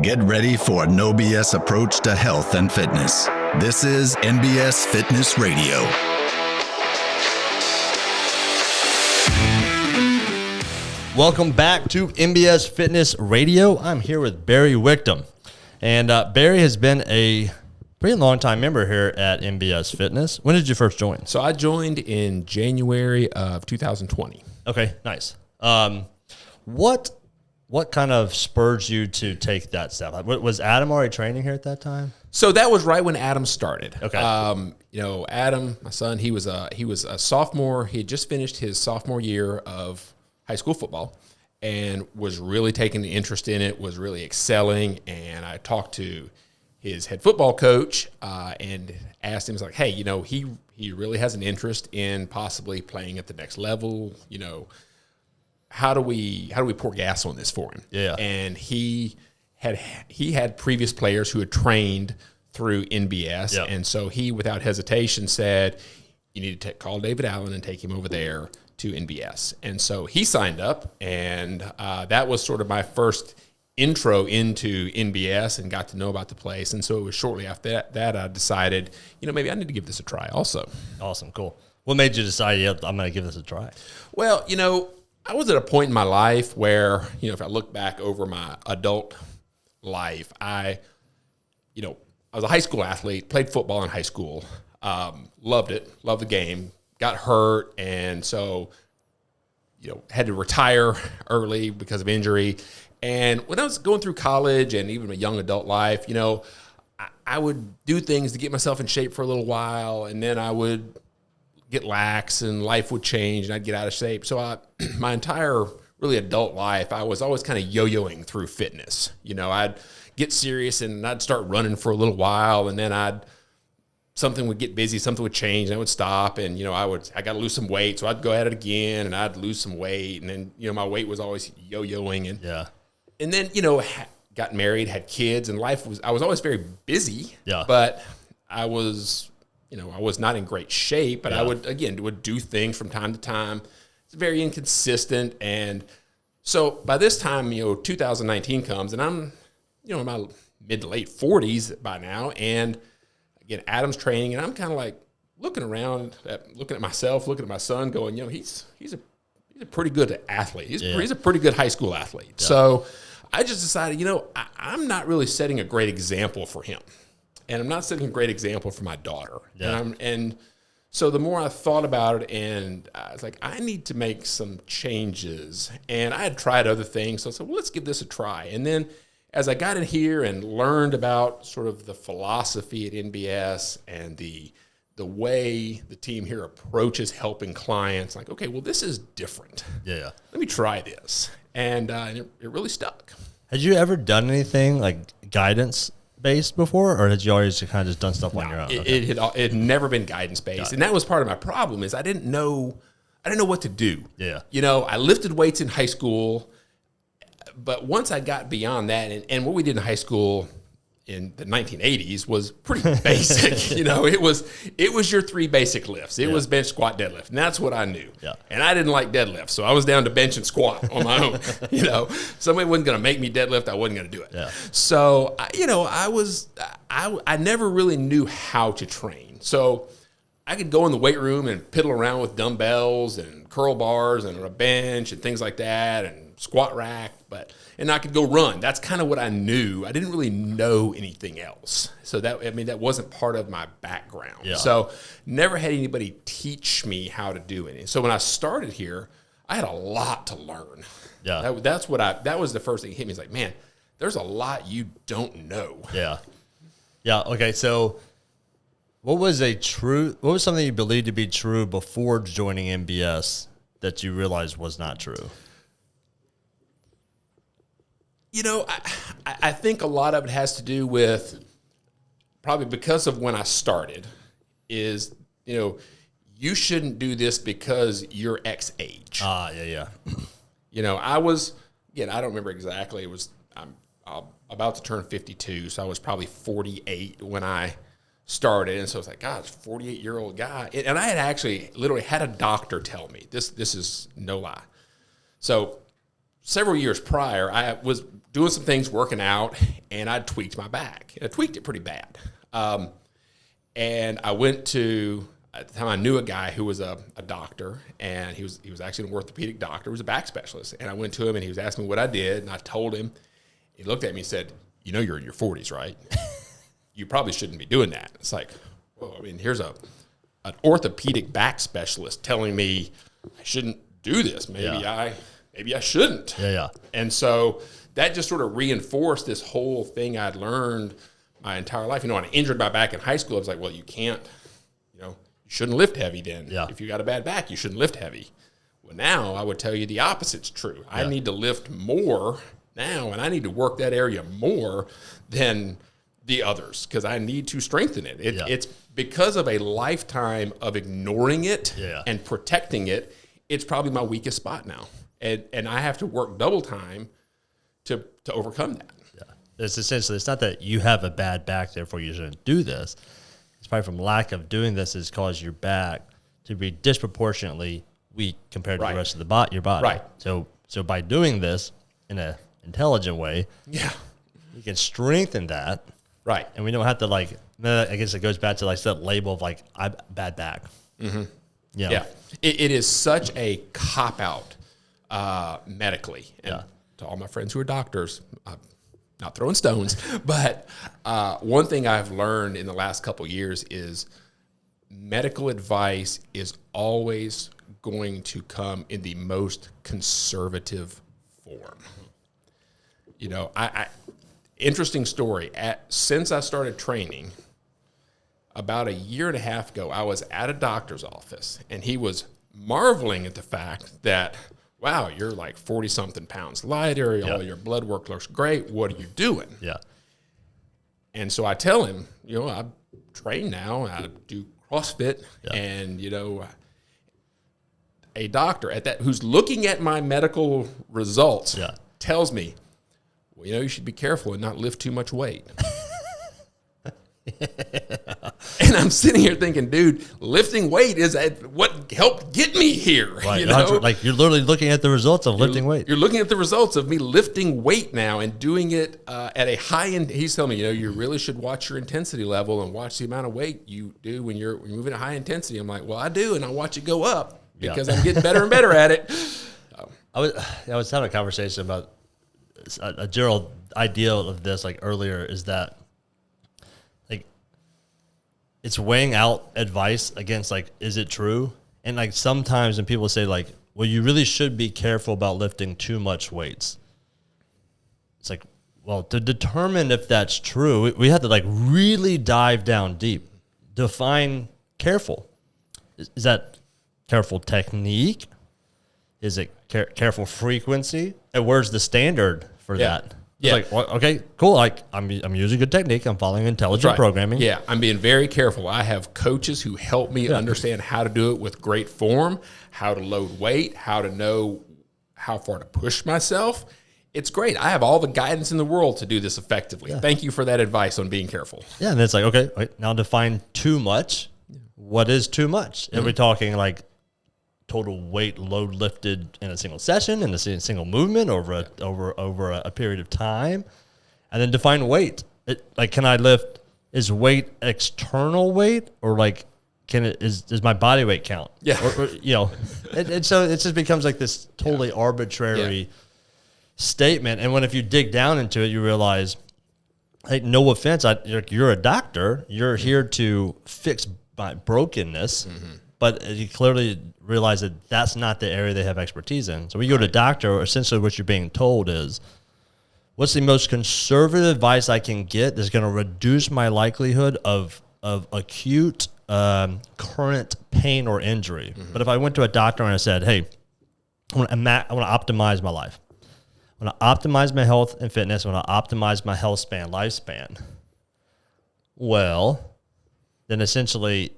Get ready for a no BS approach to health and fitness. This is NBS Fitness Radio. Welcome back to NBS Fitness Radio. I'm here with Barry Wicktom. And Barry has been a pretty long time member here at NBS Fitness. When did you first join? So I joined in January of 2020. Okay, nice. What kind of spurred you to take that step? Was Adam already training here at that time? So that was right when Adam started. Okay. Adam, my son, he was a sophomore. He had just finished his sophomore year of high school football and was really taking the interest in it, was really excelling. And I talked to his head football coach and asked him, like, hey, he really has an interest in possibly playing at the next level. How do we pour gas on this for him? Yeah. And he had previous players who had trained through NBS. Yep. And so he, without hesitation, said, you need to call David Allen and take him over there to NBS. And so he signed up, and that was sort of my first intro into NBS and got to know about the place. And so it was shortly after that I decided, maybe I need to give this a try also. Awesome, cool. What made you decide, I'm going to give this a try? Well, I was at a point in my life where, if I look back over my adult life, I was a high school athlete, played football in high school, loved it, loved the game, got hurt, and so, had to retire early because of injury. And when I was going through college and even my young adult life, I would do things to get myself in shape for a little while, and then I would get lax and life would change and I'd get out of shape. So my entire really adult life, I was always kind of yo-yoing through fitness. I'd get serious and I'd start running for a little while, and then something would get busy, something would change, and I would stop, and I got to lose some weight, so I'd go at it again and I'd lose some weight, and then my weight was always yo-yoing, and then got married, had kids, and I was always very busy. Yeah. But I was I was not in great shape, but I would do things from time to time. It's very inconsistent. And so by this time, 2019 comes, and I'm, in my mid to late 40s by now. And again, Adam's training, and I'm kind of like looking around, looking at myself, looking at my son going, he's a pretty good athlete. He's a pretty good high school athlete. Yeah. So I just decided, I'm not really setting a great example for him. And I'm not setting a great example for my daughter. Yeah. And so the more I thought about it, and I was like, I need to make some changes. And I had tried other things. So I said, well, let's give this a try. And then as I got in here and learned about sort of the philosophy at NBS and the way the team here approaches helping clients, like, okay, well, this is different. Yeah. Let me try this. And it really stuck. Had you ever done anything like guidance-based before, or had you always kind of just done stuff on your own? It had never been guidance-based, and that was part of my problem. Is I didn't know what to do. Yeah. I lifted weights in high school, but once I got beyond that, and what we did in high school in the 1980s was pretty basic. It was your three basic lifts. It was bench, squat, deadlift, and that's what I knew. Yeah. And I didn't like deadlift, so I was down to bench and squat on my own. Somebody wasn't going to make me deadlift, I wasn't going to do it. Yeah. So I never really knew how to train. So I could go in the weight room and piddle around with dumbbells and curl bars and a bench and things like that and squat rack, and I could go run. That's kind of what I knew. I didn't really know anything else. So that wasn't part of my background. Yeah. So never had anybody teach me how to do it. So when I started here, I had a lot to learn. Yeah. That was the first thing that hit me. It's like, man, there's a lot you don't know. Yeah. Yeah. Okay. So what was something you believed to be true before joining NBS that you realized was not true? I think a lot of it has to do with probably because of when I started is, you shouldn't do this because you're X age. Yeah. I was, again, I don't remember exactly. I'm about to turn 52, so I was probably 48 when I started. And so it's like, gosh, 48-year-old guy. And I had actually literally had a doctor tell me, this is no lie. So several years prior, I was doing some things, working out, and I tweaked my back. I tweaked it pretty bad. And I went to, at the time I knew a guy who was a doctor, and he was actually an orthopedic doctor. He was a back specialist. And I went to him, and he was asking me what I did, and I told him. He looked at me and said, you know you're in your 40s, right? You probably shouldn't be doing that. It's like, well, I mean, here's an orthopedic back specialist telling me I shouldn't do this. Maybe I shouldn't. Yeah. And so that just sort of reinforced this whole thing I'd learned my entire life. When I injured my back in high school, I was like, well, you can't, you shouldn't lift heavy then. Yeah. If you got a bad back, you shouldn't lift heavy. Well, now I would tell you the opposite's true. I need to lift more now, and I need to work that area more than the others because I need to strengthen it. It's because of a lifetime of ignoring it and protecting it, it's probably my weakest spot now. And I have to work double time to overcome that. It's essentially, it's not that you have a bad back, therefore you shouldn't do this. It's probably from lack of doing this has caused your back to be disproportionately weak compared to the rest of your body. Right. So by doing this in an intelligent way, we can strengthen that. Right. And we don't have to I guess it goes back to that label of I bad back. Mm-hmm. Yeah. It is such a cop-out medically. And to all my friends who are doctors, not throwing stones, but one thing I've learned in the last couple of years is medical advice is always going to come in the most conservative form. Interesting story. Since I started training, about a year and a half ago, I was at a doctor's office, and he was marveling at the fact that, wow, you're like 40-something pounds lighter. All your blood work looks great. What are you doing? Yeah. And so I tell him, I train now. I do CrossFit, and a doctor who's looking at my medical results tells me, well, you should be careful and not lift too much weight. And I'm sitting here thinking, dude, lifting weight is what helped get me here. Right. You're literally looking at the results of lifting weight. You're looking at the results of me lifting weight now and doing it at a high end. He's telling me, you really should watch your intensity level and watch the amount of weight you do when you're moving at high intensity. I'm like, well, I do, and I watch it go up because I'm getting better and better at it. I was having a conversation about a general idea of this earlier is that it's weighing out advice against is it true? And sometimes when people say well, you really should be careful about lifting too much weights. It's well, to determine if that's true, we have to really dive down deep. Define careful. Is that careful technique? Is it careful frequency? And where's the standard for that? It's okay, cool. I'm using good technique. I'm following intelligent programming. Yeah, I'm being very careful. I have coaches who help me understand how to do it with great form, how to load weight, how to know how far to push myself. It's great. I have all the guidance in the world to do this effectively. Yeah. Thank you for that advice on being careful. Yeah, and it's okay, wait, now define too much. What is too much? Mm-hmm. Are we talking total weight load lifted in a single session, in a single movement over a period of time? And then define weight. Can I lift? Is weight external weight, or does my body weight count? Yeah. And so it just becomes this totally arbitrary statement. And if you dig down into it, you realize, no offense, you're a doctor. You're here to fix my brokenness. Mm-hmm. But you clearly realize that that's not the area they have expertise in. So when you go to a doctor, essentially what you're being told is, what's the most conservative advice I can get that's going to reduce my likelihood of acute current pain or injury? Mm-hmm. But if I went to a doctor and I said, hey, I want to optimize my life. I want to optimize my health and fitness. I want to optimize my health span, lifespan. Well, then essentially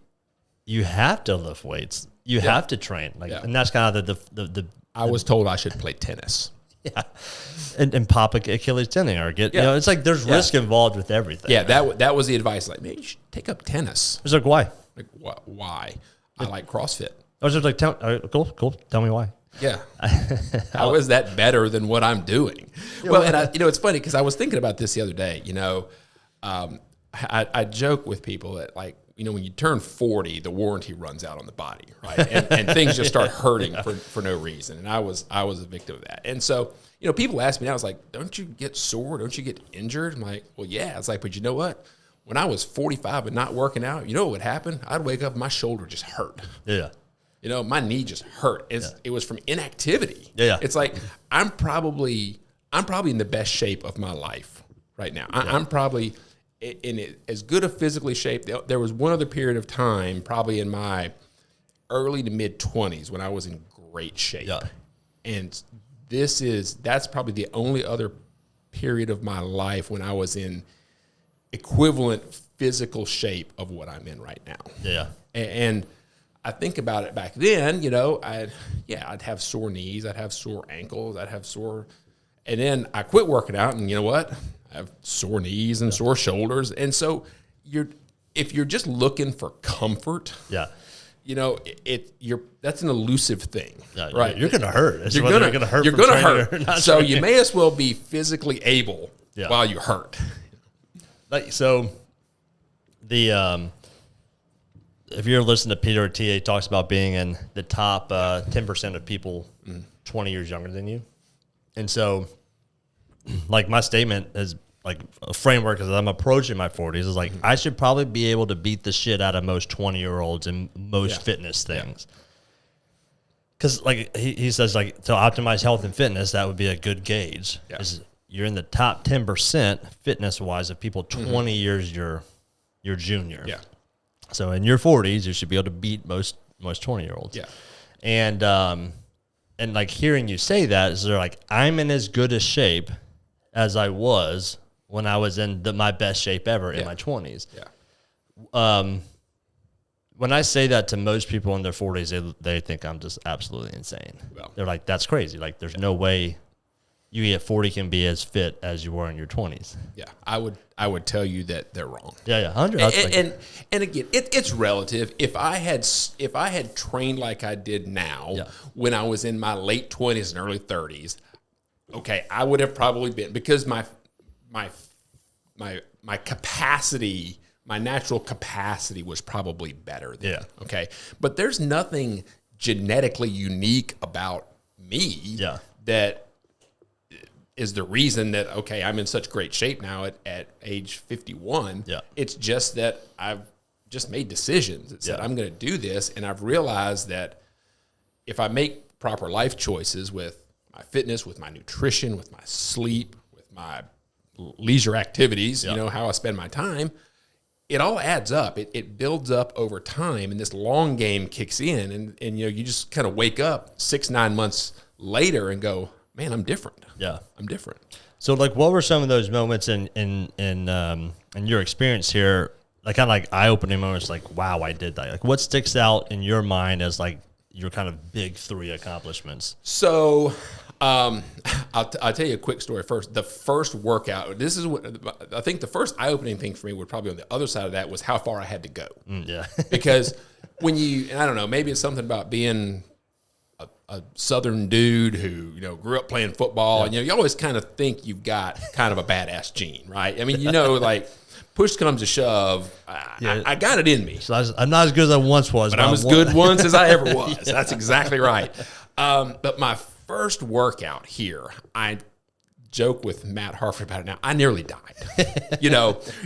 you have to lift weights. You have to train. And that's kind of the I was told I should play tennis. Yeah. And pop Achilles tendon or get, it's there's risk involved with everything. Yeah, that was the advice. Man, you should take up tennis. It's why? Why? I like CrossFit. I was just cool. Tell me why. Yeah. How is that better than what I'm doing? Well, and it's funny because I was thinking about this the other day. I joke with people that when you turn 40, the warranty runs out on the body, right? And things just start hurting for no reason. And I was a victim of that. And so, people ask me now, I was like, don't you get sore? Don't you get injured? I'm like, well, yeah. It's like, but you know what? When I was 45 and not working out, you know what would happen? I'd wake up and my shoulder just hurt. Yeah. My knee just hurt. It was from inactivity. Yeah. It's like I'm probably in the best shape of my life right now. I'm probably in as good a physically shape. There was one other period of time, probably in my early to mid 20s, when I was in great shape. Yeah. And that's probably the only other period of my life when I was in equivalent physical shape of what I'm in right now. Yeah. And I think about it back then, I'd have sore knees, I'd have sore ankles, and then I quit working out, and you know what? I have sore knees and sore shoulders. And so if you're just looking for comfort, that's an elusive thing, right? You're going to hurt. You're going to hurt. You're going to hurt. So you may as well be physically able while you hurt. If you're listening to Peter Attia, he talks about being in the top 10% of people 20 years younger than you. And so, my statement is a framework as I'm approaching my 40s is I should probably be able to beat the shit out of most 20-year-olds in most fitness things. Because he says to optimize health and fitness, that would be a good gauge. Yeah. You're in the top 10% fitness-wise of people 20 years your junior. Yeah. So in your 40s, you should be able to beat most 20-year-olds. Yeah. And hearing you say that is I'm in as good a shape as I was when I was in my best shape ever in my 20s. Yeah. When I say that to most people in their 40s, they think I'm just absolutely insane. Well, they're like, that's crazy. There's no way you at 40 can be as fit as you were in your 20s. Yeah, I would tell you that they're wrong. Yeah, 100. And again, it's relative. If I had trained like I did now when I was in my late 20s and early 30s, okay, I would have probably been, because my capacity, my natural capacity was probably better then. Yeah. Okay, but there's nothing genetically unique about me that is the reason that, okay, I'm in such great shape now at age 51. Yeah. It's just that I've just made decisions that said I'm going to do this, and I've realized that if I make proper life choices with my fitness, with my nutrition, with my sleep, with my leisure activities, how I spend my time, it all adds up. It builds up over time, and this long game kicks in, and you just kind of wake up 6-9 months later and go, man, I'm different. Yeah, I'm different. So, what were some of those moments in your experience here, eye-opening moments? Wow, I did that. What sticks out in your mind as your kind of big 3 accomplishments? So, I'll tell you a quick story first. The first workout. This is what I think. The first eye-opening thing for me would probably on the other side of that was how far I had to go. Because when and I don't know, maybe it's something about being a Southern dude who, grew up playing football, and, you always kind of think you've got kind of a badass gene, right? I mean, push comes to shove, I got it in me. So I'm not as good as I once was. But I'm as good once as I ever was. That's exactly right. But my first workout here, I joke with Matt Harford about it now, I nearly died.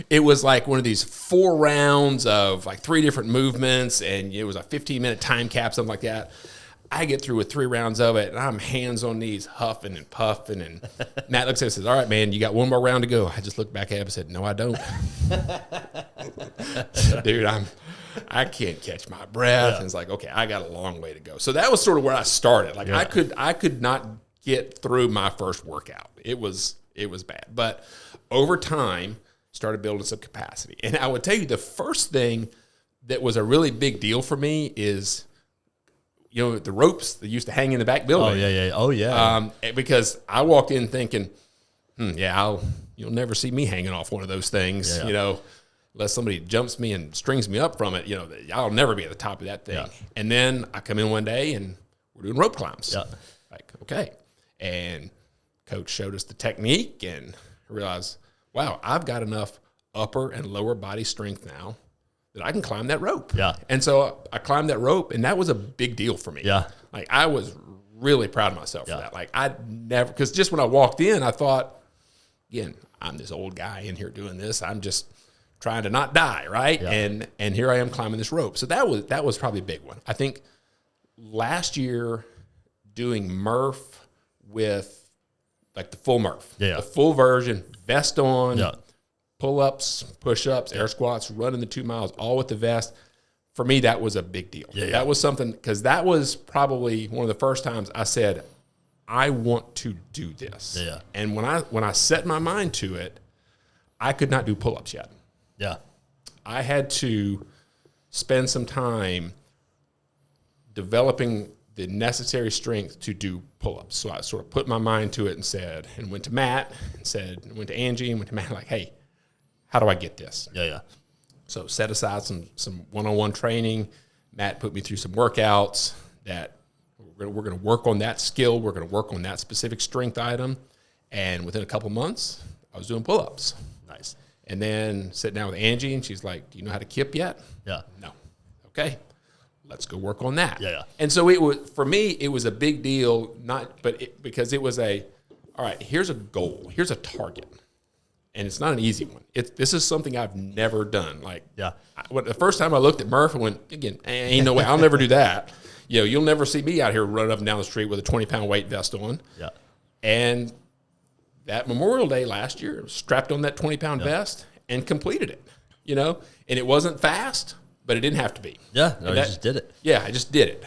It was one of these 4 rounds of 3 different movements, and it was a 15-minute time cap, something like that. I get through with 3 rounds of it, and I'm hands on knees, huffing and puffing. And Matt looks at me and says, all right, man, you got 1 more round to go. I just looked back at him and said, no, I don't. Dude, I can't catch my breath. And it's okay, I got a long way to go. So that was sort of where I started. I could not get through my first workout. It was bad. But over time, started building some capacity. And I would tell you the first thing that was a really big deal for me is the ropes that used to hang in the back building. Oh, yeah. Because I walked in thinking, you'll never see me hanging off one of those things, unless somebody jumps me and strings me up from it, I'll never be at the top of that thing. Yeah. And then I come in one day and we're doing rope climbs. Yeah. Like, okay. And coach showed us the technique and realized, wow, I've got enough upper and lower body strength now that I can climb that rope. Yeah. And so I climbed that rope, and that was a big deal for me. Yeah. Like, I was really proud of myself Yeah. for that. Like, I never, because just when I walked in, I thought, again, I'm this old guy in here doing this. I'm just trying to not die, right? Yeah. And here I am climbing this rope. So that was probably a big one. I think last year doing Murph with like the full Murph, the full version, vest on, pull-ups, push-ups, air squats, running the 2 miles, all with the vest. For me, that was a big deal. Yeah. That was something, because that was probably one of the first times I said, I want to do this. Yeah. And when I set my mind to it, I could not do pull-ups yet. Yeah. I had to spend some time developing the necessary strength to do pull-ups. So I sort of put my mind to it and went to Matt and went to Angie and went to Matt, like, hey, how do I get this? Yeah. So set aside some one-on-one training. Matt put me through some workouts that we're going to work on that skill. We're going to work on that specific strength item. And within a couple months, I was doing pull-ups. Nice. And then sit down with Angie, and she's like, do you know how to kip yet? Yeah. No. Okay. Let's go work on that. Yeah. And so it was, for me, it was a big deal, because it was all right, here's a goal. Here's a target. And it's not an easy one. This is something I've never done. Like, the first time I looked at Murph and went, again, ain't no way, I'll never do that. You'll never see me out here running up and down the street with a 20-pound weight vest on. Yeah. And that Memorial Day last year, strapped on that 20-pound vest and completed it, And it wasn't fast, but it didn't have to be. Yeah, no, you just did it. Yeah, I just did it.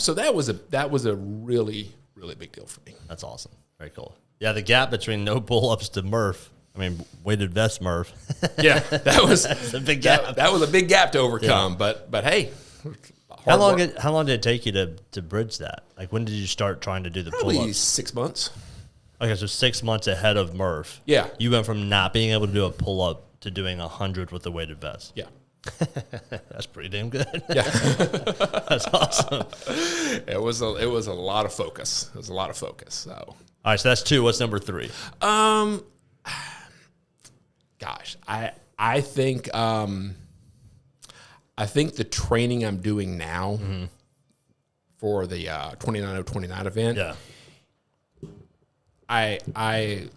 So that was a really, really big deal for me. That's awesome. Very cool. Yeah, the gap between no pull-ups to Murph, weighted vest Murph. Yeah, that was a big gap. That was a big gap to overcome. Yeah. But hey, how long did it take you to bridge that? Like, when did you start trying to do the pull-ups? Probably 6 months. Okay, so 6 months ahead of Murph. Yeah. You went from not being able to do a pull-up to doing 100 with the weighted vest. Yeah. That's pretty damn good. Yeah. That's awesome. It was a lot of focus. It was a lot of focus. So. All right, so that's 2. What's number 3? Gosh, I think the training I'm doing now for the 29-0-29 event. Yeah. I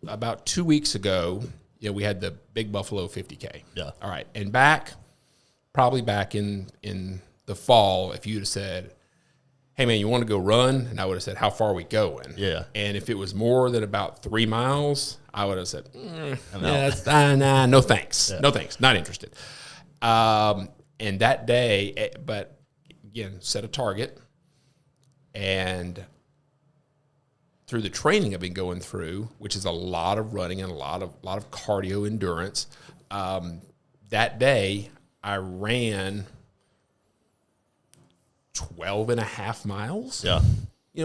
about 2 weeks ago, we had the Big Buffalo 50K. Yeah. All right, and probably back in the fall, if you'd have said, hey man, you want to go run? And I would have said, how far are we going? Yeah. And if it was more than about 3 miles, I would have said, nah, no thanks. Yeah. No thanks. Not interested. And that day, but again, set a target. And through the training I've been going through, which is a lot of running and a lot of cardio endurance, that day I ran 12.5 miles. Yeah.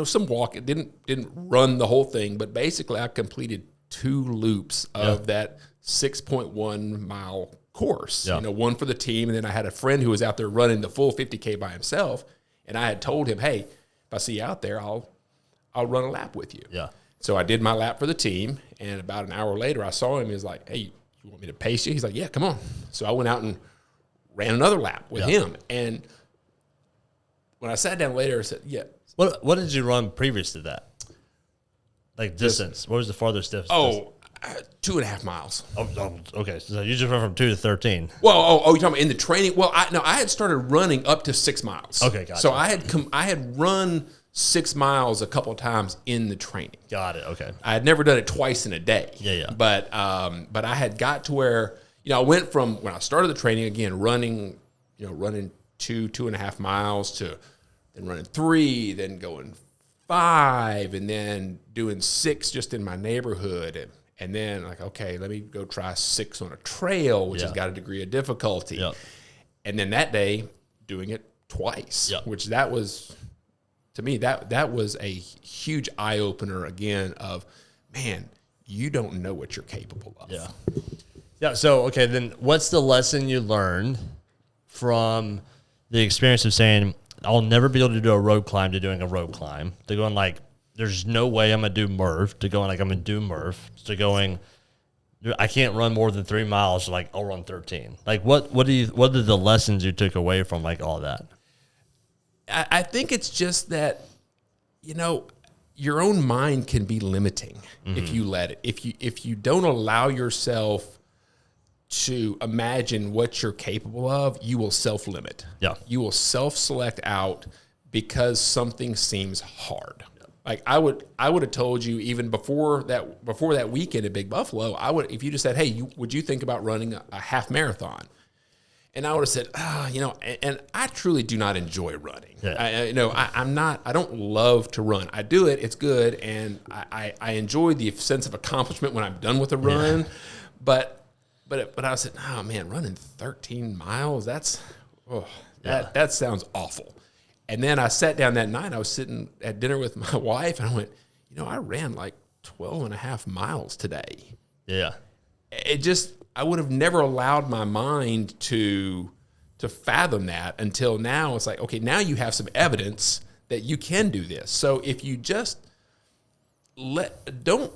Some walk. It didn't run the whole thing, but basically I completed 2 loops of that 6.1 mile course. Yeah. One for the team, and then I had a friend who was out there running the full 50K by himself, and I had told him, hey, if I see you out there, I'll run a lap with you. Yeah. So I did my lap for the team, and about an hour later I saw him. He was like, hey, you want me to pace you? He's like, yeah, come on. So I went out and ran another lap with him. And when I sat down later, I said, yeah. What did you run previous to that? Like distance? What was the farthest distance? 2.5 miles. Oh, okay. So you just went from 2 to 13. Well, you're talking about in the training? Well, I had started running up to 6 miles. Okay, gotcha. So I had run 6 miles a couple of times in the training. Got it. Okay. I had never done it twice in a day. Yeah. But I had got to where, I went from when I started the training, again, running 2.5 miles to then running 3, then going 5, and then doing 6 just in my neighborhood. And then like, okay, let me go try 6 on a trail, which has got a degree of difficulty. Yeah. And then that day doing it twice, which that was, to me, that was a huge eye opener again of, man, you don't know what you're capable of. Yeah. Yeah. So, okay, then what's the lesson you learned from the experience of saying, I'll never be able to do a road climb to doing a road climb, to going like, there's no way I'm going to do Murph, to going like I'm going to do Murph, to going, I can't run more than 3 miles, so like I'll run 13. Like what are the lessons you took away from like all that? I think it's just that, your own mind can be limiting if you let it. If you don't allow yourself to imagine what you're capable of, you will self-limit. Yeah. You will self-select out because something seems hard. Like I would have told you even before that weekend at Big Buffalo, if you just said, hey, would you think about running a half marathon? And I would have said, and I truly do not enjoy running. Yeah. I don't love to run. I do it, it's good, and I enjoy the sense of accomplishment when I'm done with a run. Yeah. But I said, oh man, running 13 miles, that sounds awful. And then I sat down that night, I was sitting at dinner with my wife, and I went, I ran like 12 and a half miles today. Yeah. I would have never allowed my mind to fathom that until now. It's like, okay, now you have some evidence that you can do this. So if you just don't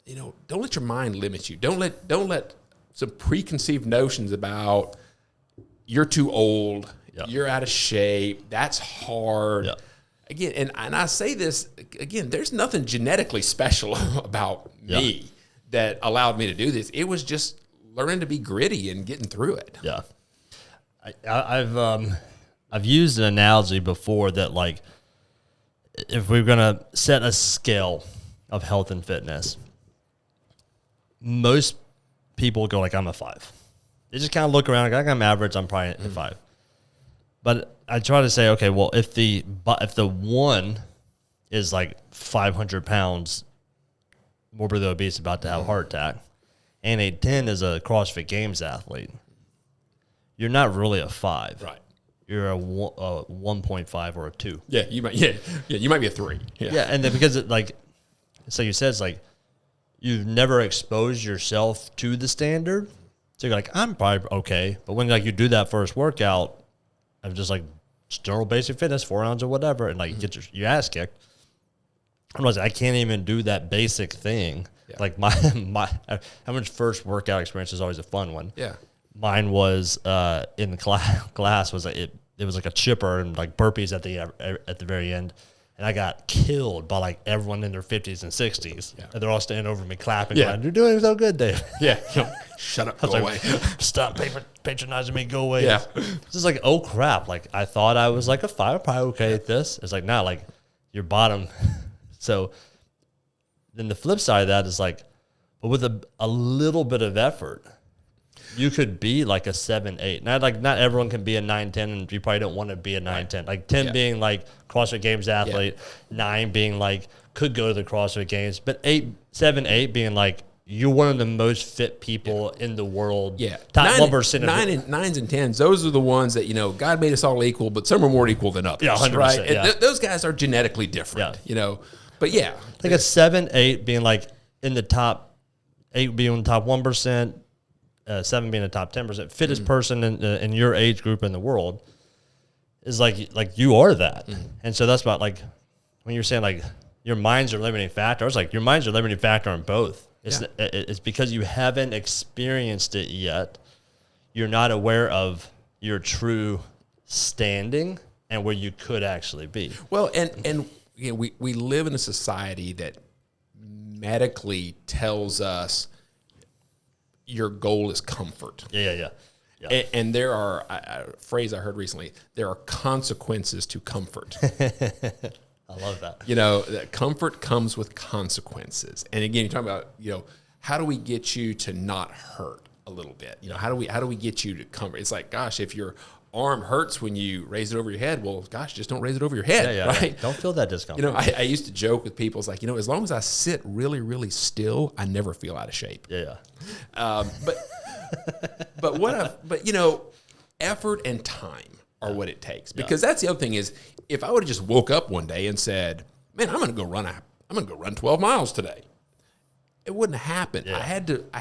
let your mind limit you. Don't let some preconceived notions about you're too old, you're out of shape, that's hard. Yep. Again, and I say this again, there's nothing genetically special about me that allowed me to do this. It was just learning to be gritty and getting through it. Yeah. I've used an analogy before that, like, if we're going to set a scale of health and fitness, most people go like, I'm a 5. They just kind of look around like I'm average, I'm probably a 5. But I try to say, okay, well, if the 1 is like 500 pounds, morbidly obese, about to have a heart attack, and a 10 is a CrossFit Games athlete, you're not really a 5. Right. You're a 1.5 or a 2. Yeah, you might. Yeah, you might be a 3. Yeah, and then because so you said, it's like you've never exposed yourself to the standard, so you're like, I'm probably okay. But when like you do that first workout of just like general basic fitness, 4 rounds or whatever, and like you get your ass kicked, I'm like, I can't even do that basic thing. Yeah. Like my everyone's first workout experience is always a fun one. Yeah. Mine was in the class was like it was like a chipper and like burpees at the very end, and I got killed by like everyone in their 50s and 60s. Yeah. And they're all standing over me clapping. Yeah. Going, you're doing so good, Dave. Yeah. Shut up. Go away. Stop patronizing me. Go away. Yeah. It's just like, oh crap. Like I thought I was like a 5, probably okay at this. It's like, nah, like your bottom. So then the flip side of that is like, but with a little bit of effort, you could be like a 7, 8. Not everyone can be a 9, 10, and you probably don't want to be a 9, 10. Like 10 being like CrossFit Games athlete, 9 being like could go to the CrossFit Games, but 7, 8 being like you're one of the most fit people in the world. Yeah, top 1%. 9s and 10s, those are the ones that God made us all equal, but some are more equal than others. Yeah, 100%. Right? And those guys are genetically different. Yeah. But yeah, like a 7, 8 being like in the top 8 being in the top 1%. 7 being the top 10%, fittest person in your age group in the world is like you are that. And so that's about like when you're saying like your mind's your limiting factor. I was like, your mind's your limiting factor on both. It's because you haven't experienced it yet. You're not aware of your true standing and where you could actually be. Well, and we live in a society that medically tells us your goal is comfort. Yeah. And there are a phrase I heard recently. There are consequences to comfort. I love that. That comfort comes with consequences. And again, you're talking about how do we get you to not hurt a little bit? How do we get you to comfort? It's like, gosh, if your arm hurts when you raise it over your head, well, gosh, just don't raise it over your head, right? Yeah. Don't feel that discomfort. I used to joke with people. It's like, as long as I sit really, really still, I never feel out of shape. Yeah. But effort and time are what it takes, because that's the other thing is, if I would have just woke up one day and said, man, I'm going to go run 12 miles today, it wouldn't happen. Yeah. I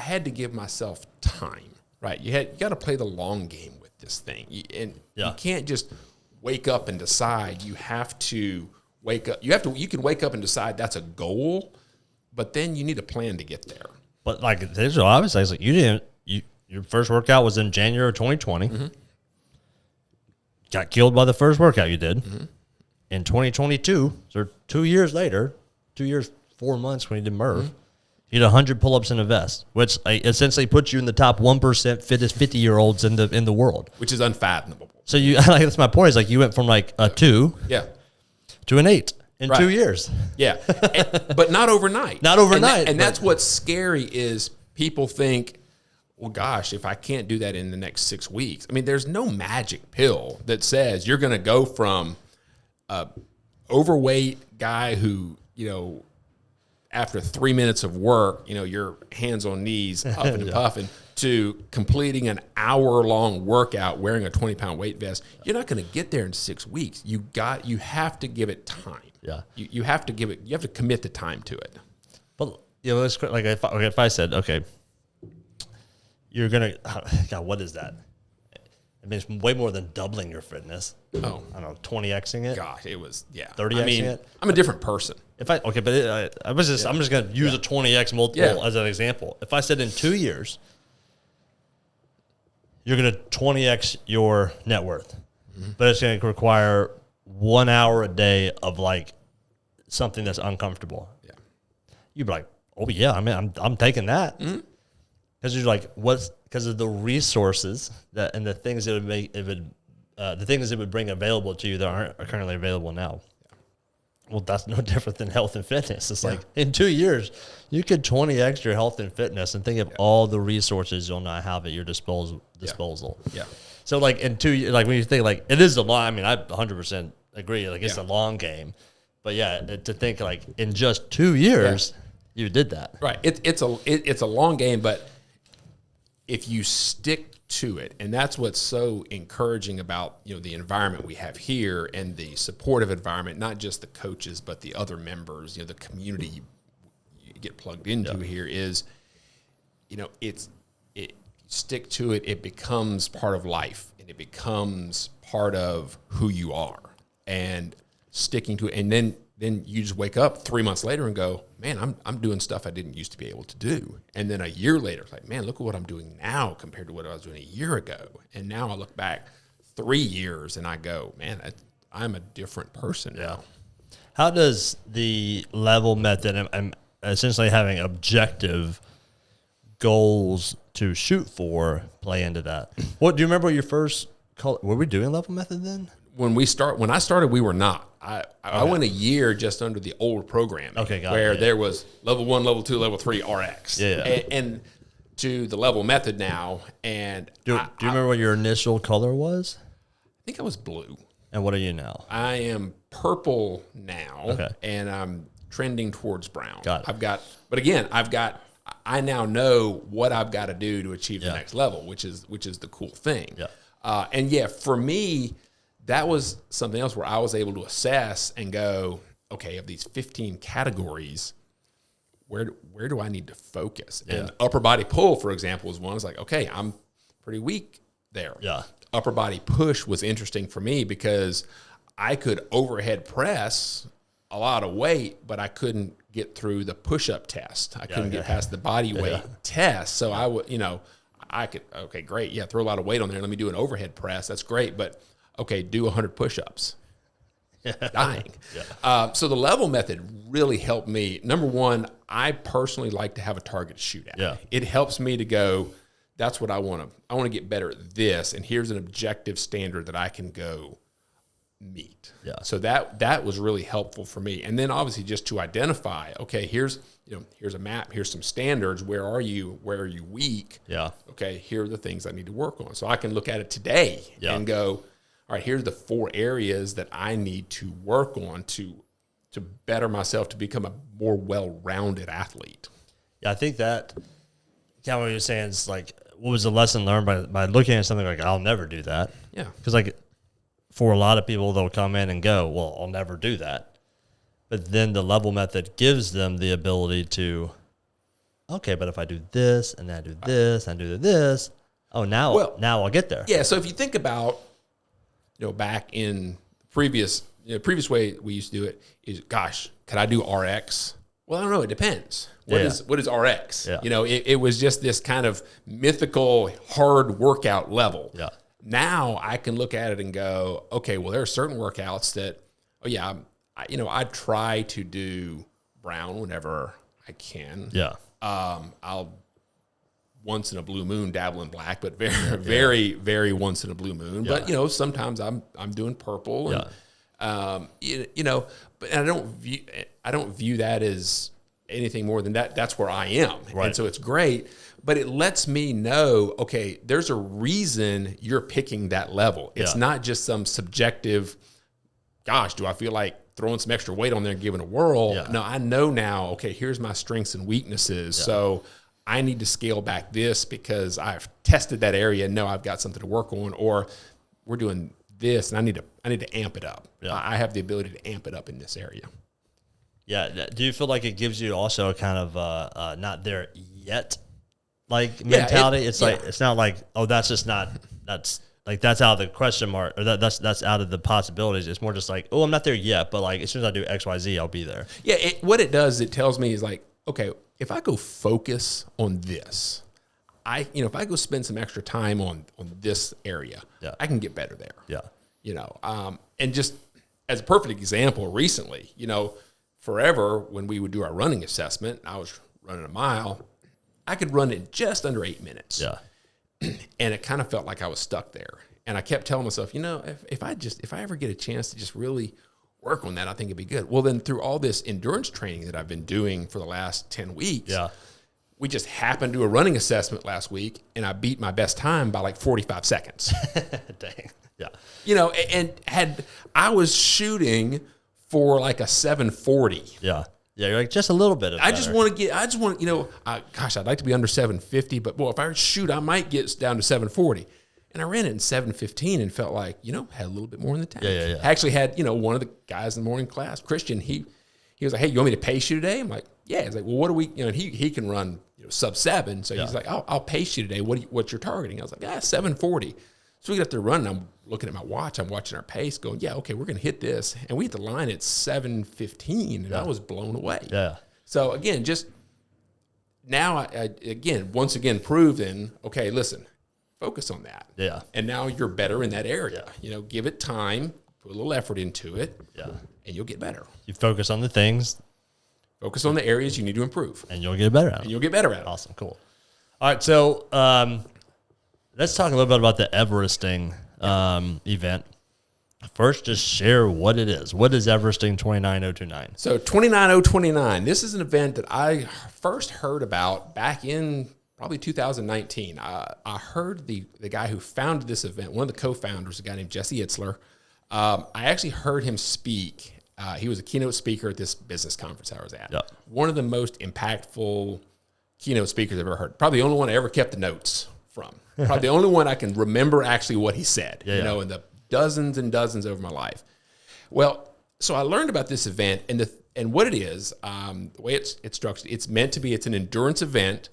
had to give myself time, right? You got to play the long game with this thing, you can't just wake up and decide. You have to wake up. You can wake up and decide that's a goal, but then you need a plan to get there. But like, there's obvious things like your first workout was in January of 2020. Mm-hmm. Got killed by the first workout you did. Mm-hmm. In 2022, so 2 years later, 2 years, 4 months when you did Merv, you did 100 pull-ups in a vest, which essentially puts you in the top 1% fittest 50-year-olds in the world. Which is unfathomable. So that's my point. Is like you went from like a 2 to an 8 in 2 years. Yeah, but not overnight. Not overnight. And that's what's scary is people think, well, gosh, if I can't do that in the next 6 weeks. I mean, there's no magic pill that says you're going to go from a overweight guy who, after 3 minutes of work, your hands on knees, huffing and puffing, to completing an hour-long workout wearing a 20-pound weight vest. You're not going to get there in 6 weeks. You have to give it time. Yeah. You have to commit the time to it. But it's like if I said, okay, you're gonna, God, what is that? I mean, it's way more than doubling your fitness. Oh, I don't know, 20xing it. Gosh, it was 30xing it. I'm a different person. I'm just gonna use a 20x multiple as an example. If I said in 2 years, you're gonna 20x your net worth, but it's gonna require 1 hour a day of like something that's uncomfortable. Yeah, you'd be like, oh yeah, I mean, I'm taking that. Because you're like, because of the resources and the things that would make the things it would bring available to you that aren't currently available now. Yeah. Well, that's no different than health and fitness. It's like in 2 years, you could 20x your health and fitness and think of all the resources you'll not have at your disposal. Yeah. So like in 2 years, like when you think like it is a long. I mean, I 100% agree. Like it's a long game, but to think like in just 2 years, you did that. Right. It's a long game, but if you stick to it, and that's what's so encouraging about the environment we have here and the supportive environment, not just the coaches but the other members, the community you get plugged into here is, stick to it. It becomes part of life, and it becomes part of who you are, and sticking to it, and then you just wake up 3 months later and go, man, I'm doing stuff I didn't used to be able to do. And then a year later, it's like, man, look at what I'm doing now compared to what I was doing a year ago. And now I look back 3 years and I go, man, I'm a different person now. How does the level method and essentially having objective goals to shoot for play into that? What do you remember your first call? Were we doing level method then? When I started, we were not. I went a year just under the old program, where there was level 1, level 2, level 3 RX, and to the level method now. And do you remember what your initial color was? I think I was blue. And what are you now? I am purple now, and I'm trending towards brown. Got it. I now know what I've got to do to achieve the next level, which is the cool thing. Yeah. For me, that was something else where I was able to assess and go, okay, of these 15 categories, where do I need to focus? Yeah. And upper body pull, for example, was one. I was like, okay, I'm pretty weak there. Yeah. Upper body push was interesting for me because I could overhead press a lot of weight, but I couldn't get through the push-up test. I couldn't get past the body weight test. So I could, okay, great. Yeah, throw a lot of weight on there. Let me do an overhead press. That's great. But okay, do 100 push-ups. Dying. So the level method really helped me. Number one, I personally like to have a target to shoot at. Yeah. It helps me to go, that's what I want to. I want to get better at this, and here's an objective standard that I can go meet. Yeah. So that was really helpful for me. And then obviously just to identify, okay, here's a map, here's some standards. Where are you weak? Yeah. Okay, here are the things I need to work on. So I can look at it today and go, all right, here's the 4 areas that I need to work on to better myself, to become a more well-rounded athlete. Yeah, I think that kind of what you're saying is like, what was the lesson learned by looking at something like, I'll never do that? Yeah. Because like for a lot of people, they'll come in and go, well, I'll never do that. But then the level method gives them the ability to, okay, but if I do this and then I do this and I do this, now I'll get there. Yeah, so if you think about back in previous way we used to do it is, gosh, could I do RX? Well, I don't know. It depends. What is RX? Yeah. It was just this kind of mythical hard workout level. Yeah. Now I can look at it and go, okay, well, there are certain workouts that, I try to do brown whenever I can. Yeah. I'll once in a blue moon dabble in black, but very, very once in a blue moon. Yeah. But sometimes I'm doing purple. And, but I don't view that as anything more than that. That's where I am, Right. and so it's great. But it lets me know, okay, there's a reason you're picking that level. It's not just some subjective, gosh, do I feel like throwing some extra weight on there and giving it a whirl? Yeah. No, I know now, okay, here's my strengths and weaknesses. So I need to scale back this because I've tested that area and know I've got something to work on, or we're doing this and I need to amp it up. Yeah. I have the ability to amp it up in this area. Yeah. Do you feel like it gives you also a kind of not there yet like mentality? It's like, it's not like, oh, that's out of the question mark, or that's out of the possibilities. It's more just like, oh, I'm not there yet, but like as soon as I do X, Y, Z, I'll be there. Yeah. What it does, it tells me is like, okay, if I go focus on this, if I go spend some extra time on this area, I can get better there. Yeah. And just as a perfect example, recently, forever when we would do our running assessment, I was running a mile, I could run in just under 8 minutes. Yeah. And it kind of felt like I was stuck there. And I kept telling myself, if I ever get a chance to just really work on that, I think it'd be good. Well, then through all this endurance training that I've been doing for the last 10 weeks, we just happened to do a running assessment last week, and I beat my best time by like 45 seconds. Dang. Yeah. And I was shooting for like a 740. Yeah. Yeah, you're like just a little bit of I just want, I'd like to be under 750, but if I shoot, I might get down to 740. And I ran it in 7:15 and felt like, had a little bit more in the tank. Yeah. I actually had, one of the guys in the morning class, Christian, he was like, hey, you want me to pace you today? I'm like, yeah. He's like, well, what do we, and he can run sub 7. So he's like, I'll pace you today. What's your targeting? I was like, 740. So we get up there running. I'm looking at my watch. I'm watching our pace going, yeah, okay, we're going to hit this. And we hit the line at 7:15, and I was blown away. Yeah. So again, just now, I once again proven, okay, listen, focus on that. Yeah. And now you're better in that area. Give it time, put a little effort into it, and you'll get better. You focus on the things. Focus on the areas you need to improve. And you'll get better at it. And you'll get better at it. Awesome. Cool. All right. So let's talk a little bit about the Everesting event. First, just share what it is. What is Everesting 29029? So 29029, this is an event that I first heard about back in probably 2019. I heard the guy who founded this event, one of the co-founders, a guy named Jesse Itzler. I actually heard him speak. He was a keynote speaker at this business conference I was at. Yep. One of the most impactful keynote speakers I've ever heard. Probably the only one I ever kept the notes from. Probably the only one I can remember actually what he said, in the dozens and dozens over my life. Well, so I learned about this event and what it is, the way it's structured. It's meant to be, it's an endurance event.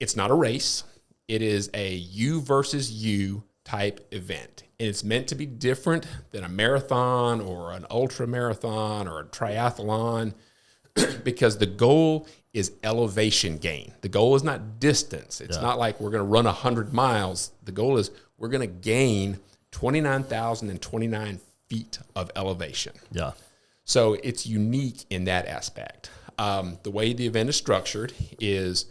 It's not a race. It is a you versus you type event. And it's meant to be different than a marathon or an ultra marathon or a triathlon because the goal is elevation gain. The goal is not distance. It's not like we're going to run 100 miles. The goal is we're going to gain 29,029 feet of elevation. Yeah. So it's unique in that aspect. The way the event is structured is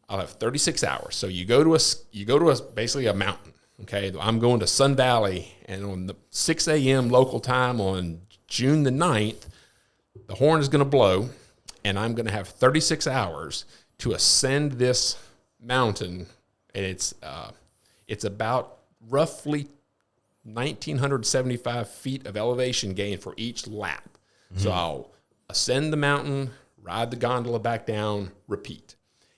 I'll have 36 hours. So you go to basically a mountain. Okay, I'm going to Sun Valley, and on the 6 a.m. local time on June the 9th, the horn is going to blow, and I'm going to have 36 hours to ascend this mountain, and it's about roughly 1,975 feet of elevation gain for each lap. Mm-hmm. So I'll ascend the mountain, ride the gondola back down, repeat.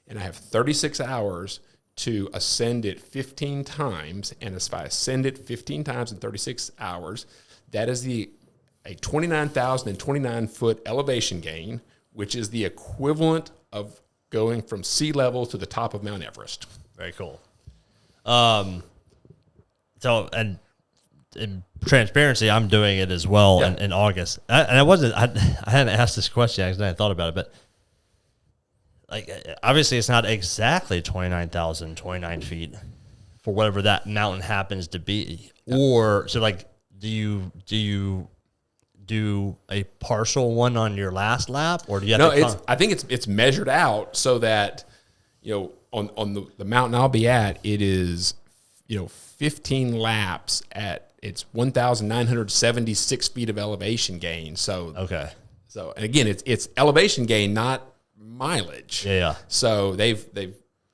And I have 36 hours to ascend it 15 times. And if I ascend it 15 times in 36 hours, that is a 29,029 foot elevation gain, which is the equivalent of going from sea level to the top of Mount Everest. Very cool. So, and in transparency, I'm doing it as well Yeah. in August. I hadn't asked this question. I hadn't thought about it, but like obviously it's not exactly 29 feet for whatever that mountain happens to be. Or so like, do you do a partial one on your last lap, or do you have to? I think it's measured out so that, on the mountain I'll be at, it is, 15 laps at it's 1,976 feet of elevation gain. So Okay. So, and again, it's elevation gain, not mileage. Yeah. So they've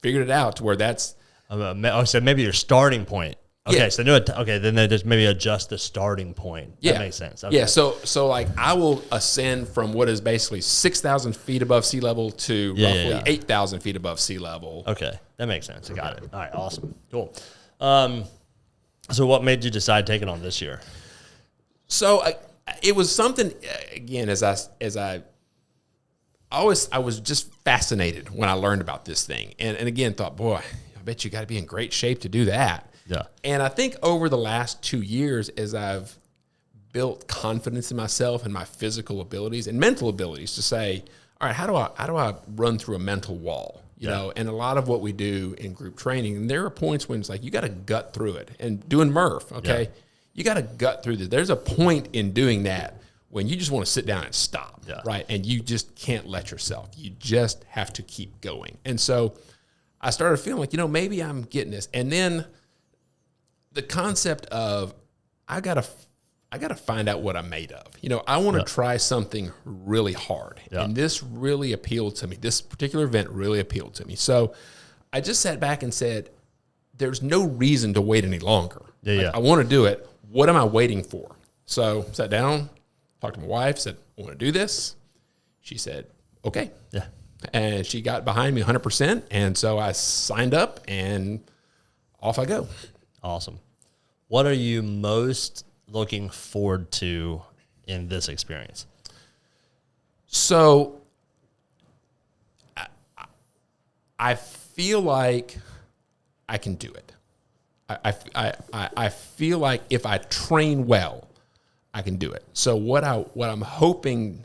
figured it out to where that's So maybe your starting point. Okay, Yeah. so then they just maybe adjust the starting point. That makes sense. Okay. Yeah, so like I will ascend from what is basically 6,000 feet above sea level to roughly 8,000 feet above sea level. Okay, that makes sense. I got it. All right, awesome, cool. So what made you decide taking on this year? So it was something, again, I was just fascinated when I learned about this thing, and again thought, boy, I bet you got to be in great shape to do that. Yeah. And I think over the last 2 years, as I've built confidence in myself and my physical abilities and mental abilities to say, all right, how do I run through a mental wall? You know, and a lot of what we do in group training, and there are points when it's like you got to gut through it. And doing Murph, okay, you got to gut through this. There's a point in doing that when you just want to sit down and stop, right? And you just can't let yourself. You just have to keep going. And so I started feeling like, maybe I'm getting this. And then the concept of I gotta find out what I'm made of. I want to try something really hard, and this really appealed to me. This particular event really appealed to me. So I just sat back and said, "There's no reason to wait any longer. I want to do it. What am I waiting for?" So sat down, talked to my wife, said, "I want to do this." She said, "Okay." Yeah. And she got behind me 100%, and so I signed up, and off I go. Awesome. What are you most looking forward to in this experience? So I feel like I can do it. I feel like if I train well, I can do it. So what I'm hoping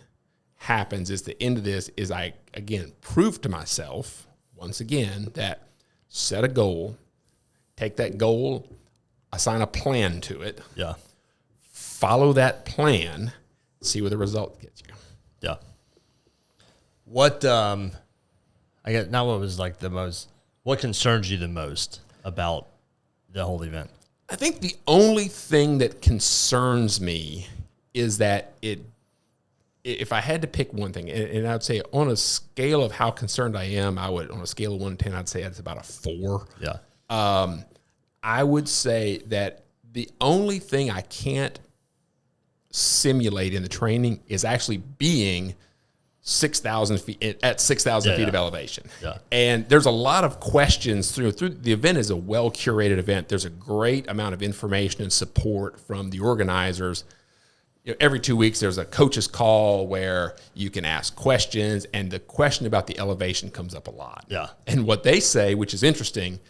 happens is the end of this is I, again, prove to myself once again that set a goal, take that goal, assign a plan to it, follow that plan, see where the result gets you. Yeah. What I guess now what was like what concerns you the most about the whole event? I think the only thing that concerns me is that if I had to pick one thing, and I would say on a scale of how concerned I am, on a scale of 1 to 10, I'd say it's about a 4. Yeah. I would say that the only thing I can't simulate in the training is actually being 6,000 feet at 6,000 feet of elevation. Yeah. And there's a lot of questions through the event is a well curated event. There's a great amount of information and support from the organizers. Every 2 weeks there's a coach's call where you can ask questions, and the question about the elevation comes up a lot. Yeah. And what they say, which is interesting,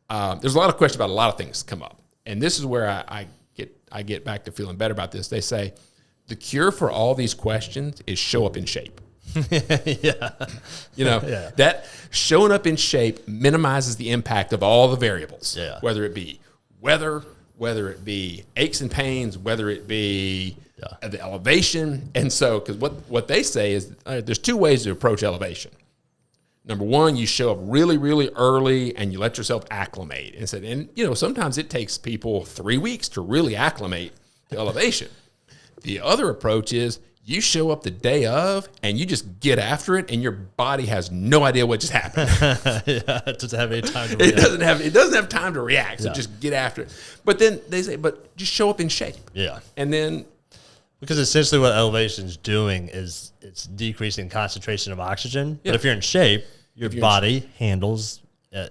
there's a lot of questions about a lot of things come up. And this is where I get back to feeling better about this. They say the cure for all these questions is show up in shape. That showing up in shape minimizes the impact of all the variables, whether it be weather, whether it be aches and pains, whether it be the elevation. And so, because what they say is there's 2 ways to approach elevation. Number one, you show up really, really early and you let yourself acclimate. And sometimes it takes people 3 weeks to really acclimate to elevation. The other approach is you show up the day of and you just get after it, and your body has no idea what just happened. It doesn't have any time to react. It doesn't have time to react. So just get after it. But then they say, but just show up in shape. Yeah. And then because essentially what elevation is doing is it's decreasing concentration of oxygen. But if you're in shape, your body handles.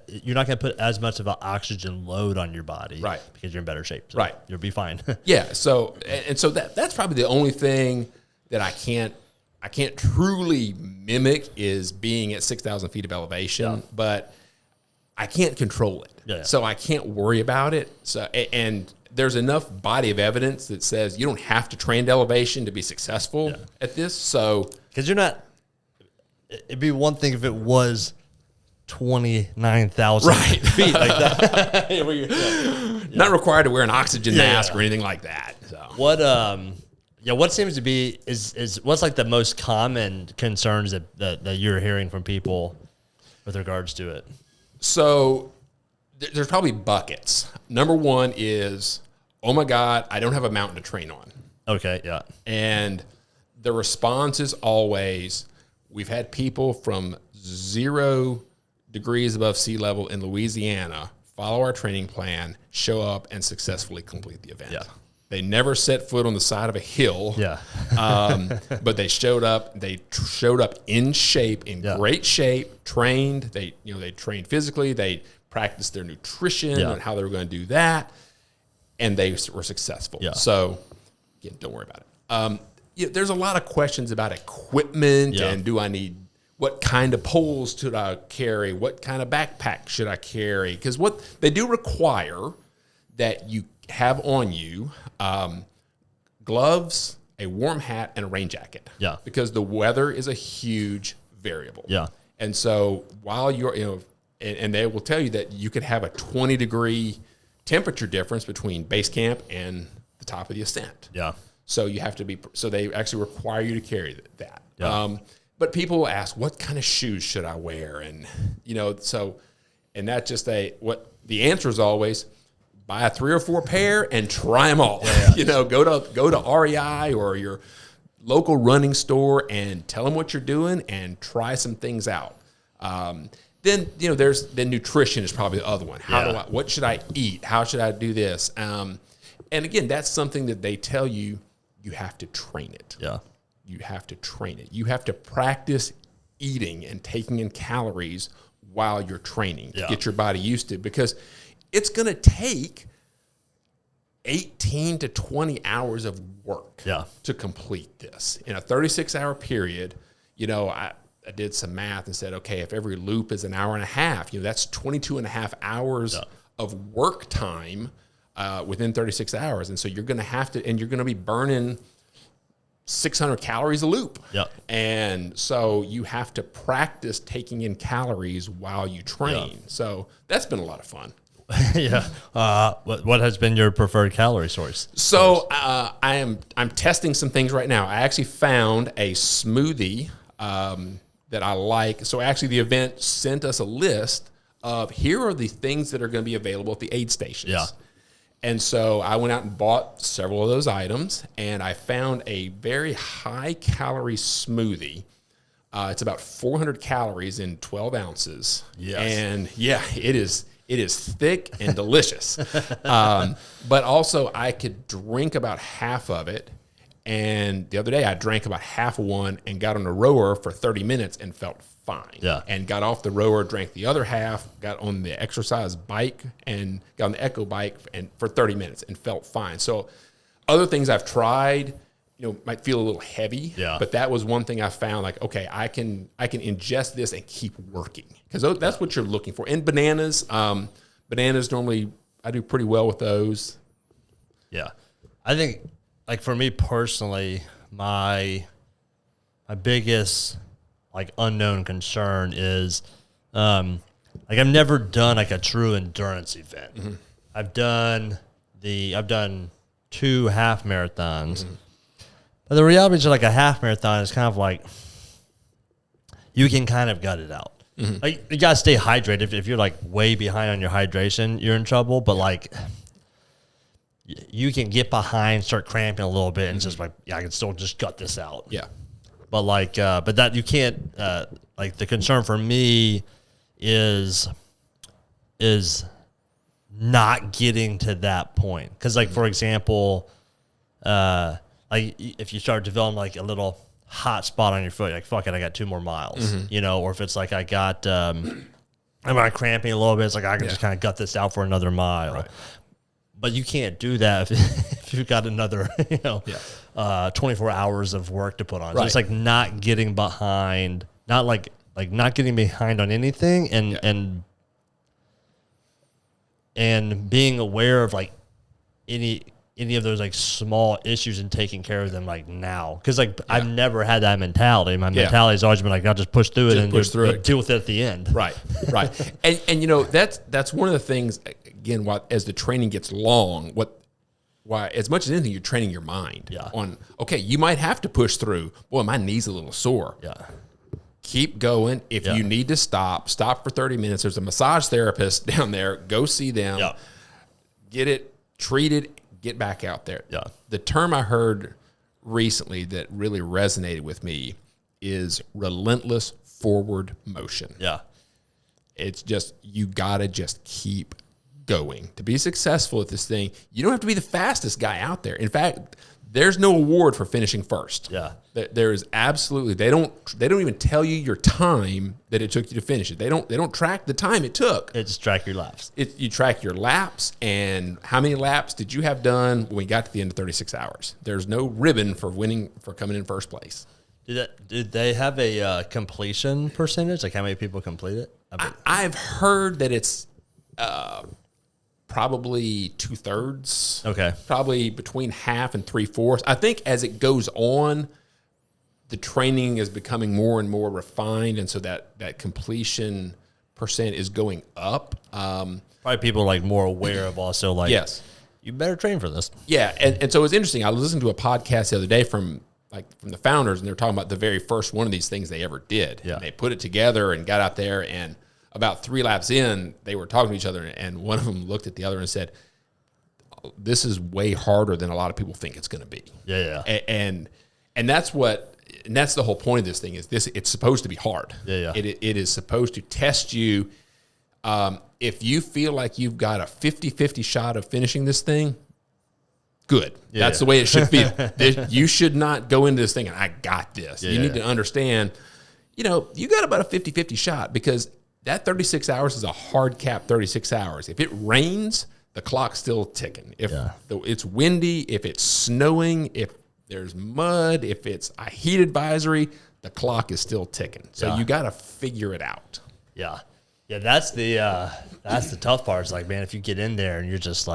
You're not going to put as much of an oxygen load on your body, right? Because you're in better shape, so right? You'll be fine. Yeah. So so that's probably the only thing that I can't truly mimic is being at 6,000 feet of elevation, but I can't control it. So I can't worry about it. So and there's enough body of evidence that says you don't have to train to elevation to be successful at this. So, because you're not, it'd be one thing if it was 29,000 feet like that. not required to wear an oxygen mask or anything like that. So what seems to be is what's like the most common concerns that you're hearing from people with regards to it? So there's probably buckets. Number one is, oh my God, I don't have a mountain to train on. Okay, yeah. And the response is always, we've had people from 0 degrees above sea level in Louisiana follow our training plan, show up, and successfully complete the event. Yeah. They never set foot on the side of a hill. Yeah. But they showed up. They showed up in shape, in great shape, trained. They trained physically. They practiced their nutrition and how they were going to do that, and they were successful. Yeah. So, again, don't worry about it. There's a lot of questions about equipment and do I need, what kind of poles should I carry? What kind of backpack should I carry? Because what they do require that you have on you gloves, a warm hat, and a rain jacket. Yeah. Because the weather is a huge variable. Yeah. And so while you're, and they will tell you that you could have a 20-degree temperature difference between base camp and the top of the ascent. Yeah. So you have to be, so they actually require you to carry that. Yeah. But people will ask, what kind of shoes should I wear? And, and that's just what the answer is always, buy a 3 or 4 pair and try them all. Yeah. Go to REI or your local running store and tell them what you're doing and try some things out. Then nutrition is probably the other one. What should I eat? How should I do this? And again, that's something that they tell you have to train it. Yeah. You have to train it. You have to practice eating and taking in calories while you're training to get your body used to it, because it's going to take 18 to 20 hours of work to complete this. In a 36-hour period, I did some math and said, okay, if every loop is an hour and a half, that's 22 and a half hours of work time within 36 hours. And so you're going to have to, and you're going to be burning 600 calories a loop. Yep. And so you have to practice taking in calories while you train. Yep. So that's been a lot of fun. What has been your preferred calorie source? So I'm testing some things right now. I actually found a smoothie that I like. So actually the event sent us a list of, here are the things that are going to be available at the aid stations. Yeah. And so I went out and bought several of those items, and I found a very high-calorie smoothie. It's about 400 calories in 12 ounces. Yes. And, it is thick and delicious. But also I could drink about half of it. And the other day I drank about half of one and got on a rower for 30 minutes and felt fine. Yeah. And got off the rower, drank the other half, got on the exercise bike and got on the Echo bike and for 30 minutes and felt fine. So other things I've tried, might feel a little heavy, but that was one thing I found, like, okay, I can ingest this and keep working, because that's what you're looking for. And bananas normally I do pretty well with those. Yeah. I think, like, for me personally, my biggest unknown concern is I've never done a true endurance event. Mm-hmm. I've done 2 half marathons. Mm-hmm. But the reality is, a half marathon is kind of you can kind of gut it out. Mm-hmm. You gotta stay hydrated. If you're way behind on your hydration, you're in trouble. But you can get behind, start cramping a little bit, and just I can still just gut this out. Yeah. But but that you can't. The concern for me is not getting to that point. Because for example, if you start developing a little hot spot on your foot, fuck it, I got 2 more miles. Mm-hmm. Or if it's I got I'm cramping a little bit, it's I can just kind of gut this out for another mile. Right. But you can't do that if you've got another 24 hours of work to put on. Right. So it's not getting behind, not not getting behind on anything, and being aware of any of those like small issues and taking care of them like now? Because like I've never had that mentality. My mentality has always been like, I'll just push through it and deal with it at the end. Right. And you know, that's one of the things, again, as the training gets long, why as much as anything, you're training your mind on, okay, you might have to push through. Boy, my knee's a little sore. Yeah. Keep going. If you need to stop for 30 minutes. There's a massage therapist down there. Go see them. Yeah. Get it treated. Get back out there. Yeah. The term I heard recently that really resonated with me is relentless forward motion. Yeah. It's just, you got to just keep going. To be successful at this thing, you don't have to be the fastest guy out there. In fact, there's no award for finishing first. Yeah. There is absolutely, they don't even tell you your time that it took you to finish it. They don't track the time it took. It's track your laps. You track your laps and how many laps did you have done when you got to the end of 36 hours. There's no ribbon for coming in first place. Did they have a completion percentage? Like how many people complete it? I've heard that it's probably 2/3. Okay. Probably between half and 3/4. I think as it goes on, the training is becoming more and more refined, and so that completion percent is going up. Probably people like more aware of also like, yes, you better train for this. Yeah, and so it's interesting. I was listening to a podcast the other day from the founders, and they were talking about the very first one of these things they ever did. Yeah. And they put it together and got out there, and about 3 laps in, they were talking to each other, and one of them looked at the other and said, "This is way harder than a lot of people think it's going to be." Yeah. And that's the whole point of this thing is it's supposed to be hard. Yeah. It is supposed to test you. If you feel like you've got a 50-50 shot of finishing this thing, good. That's the way it should feel. You should not go into this thing and I got this. You need to understand, you got about a 50-50 shot because that 36 hours is a hard cap 36 hours. If it rains, the clock's still ticking. If it's windy, if it's snowing, if there's mud, if it's a heat advisory, the clock is still ticking. So you got to figure it out. Yeah. Yeah, that's the tough part. It's like, man, if you get in there and you're just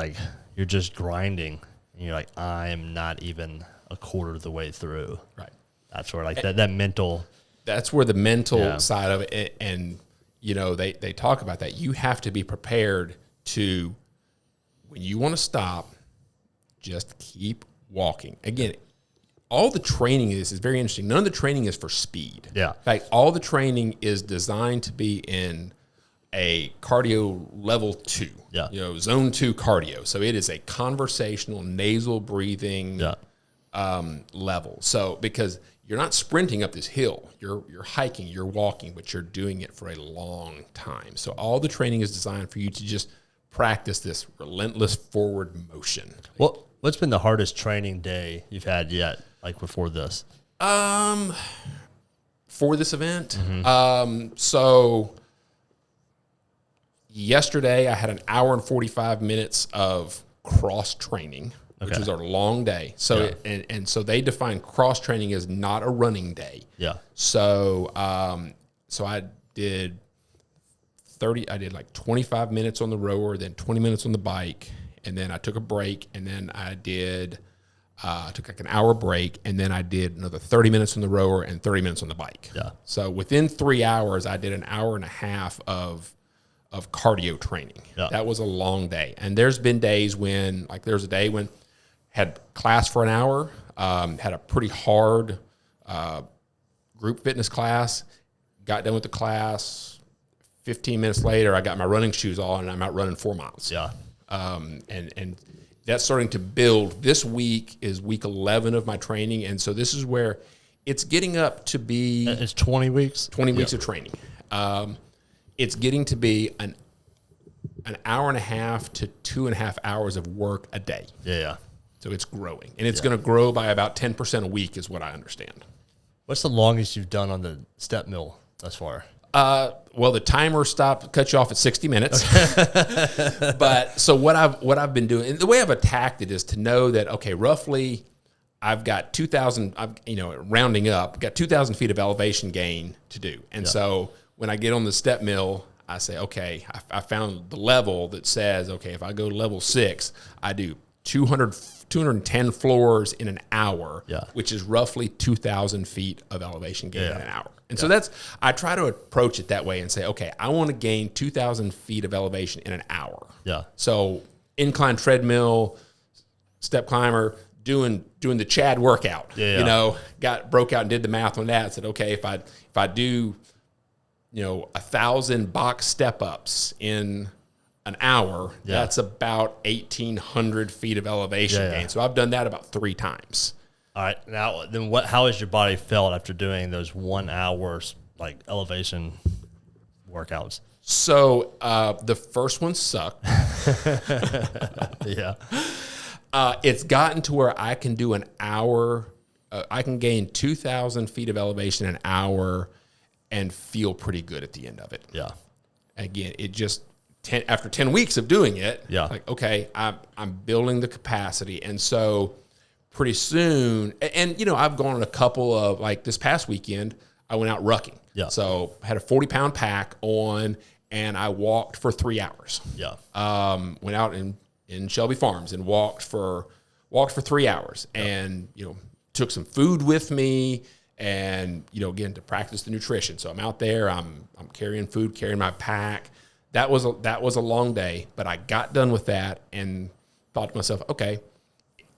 grinding and you're like, I'm not even a quarter of the way through. Right. That's where like that mental. That's where the mental side of it, and they talk about that. You have to be prepared to, when you want to stop, just keep walking. Again, all the training is very interesting. None of the training is for speed. Yeah. In fact, all the training is designed to be in a cardio level 2. Yeah. Zone 2 cardio. So it is a conversational nasal breathing level. So because you're not sprinting up this hill, you're hiking, you're walking, but you're doing it for a long time. So all the training is designed for you to just practice this relentless forward motion. What's been the hardest training day you've had yet, like before this? For this event, so yesterday I had an hour and 45 minutes of cross training, which was our long day. So and so they define cross training as not a running day. Yeah. So so I did like 25 minutes on the rower, then 20 minutes on the bike, and then I took a break, and then I took like an hour break, and then I did another 30 minutes on the rower and 30 minutes on the bike. Yeah. So within 3 hours, I did an hour and a half of cardio training. Yeah. That was a long day. And there's been days when, like there's a day when had class for an hour, had a pretty hard group fitness class, got done with the class, 15 minutes later, I got my running shoes on and I'm out running 4 miles. Yeah. And that's starting to build. This week is week 11 of my training. And so this is where it's getting up to be. It's 20 weeks? 20 weeks of training. It's getting to be an hour and a half to 2.5 hours of work a day. Yeah. So it's growing. And it's going to grow by about 10% a week is what I understand. What's the longest you've done on the step mill thus far? Well, the timer cut you off at 60 minutes. But so what I've been doing, and the way I've attacked it is to know that, okay, roughly I've got 2,000, rounding up, got 2,000 feet of elevation gain to do. And so when I get on the step mill, I say, okay, I found the level that says, okay, if I go to level 6, I do 210 floors in an hour, Yeah. which is roughly 2,000 feet of elevation gain Yeah. in an hour. And so I try to approach it that way and say, okay, I want to gain 2,000 feet of elevation in an hour. Yeah. So incline treadmill, step climber, doing the Chad workout. Yeah. You know, broke out and did the math on that. Said, okay, if I do, 1,000 box step ups in an hour, that's about 1,800 feet of elevation gain. So I've done that about 3 times. All right. Now, then how has your body felt after doing those 1 hour like elevation workouts? So the first one sucked. Yeah. It's gotten to where I can do an hour. I can gain 2,000 feet of elevation an hour and feel pretty good at the end of it. Yeah. Again, it just after 10 weeks of doing it, Yeah. okay, I'm building the capacity. And so pretty soon, and I've gone on a couple of, like this past weekend, I went out rucking. Yeah. So I had a 40-pound pack on, and I walked for 3 hours. Yeah. Went out in Shelby Farms and walked for 3 hours, and took some food with me, and again to practice the nutrition. So I'm out there, I'm carrying food, carrying my pack. That was a long day, but I got done with that and thought to myself, okay,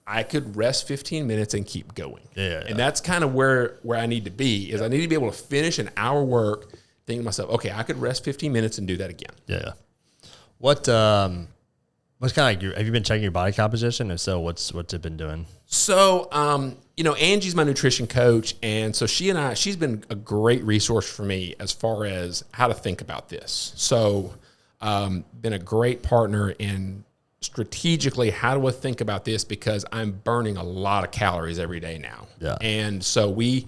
I could rest 15 minutes and keep going. Yeah. And that's kind of where I need to be, is I need to be able to finish an hour work, thinking to myself, okay, I could rest 15 minutes and do that again. Yeah. What's kind of like have you been checking your body composition? If so, what's it been doing? So, Angie's my nutrition coach, and so she's been a great resource for me as far as how to think about this. So, been a great partner in strategically, how do I think about this? Because I'm burning a lot of calories every day now. Yeah. And so we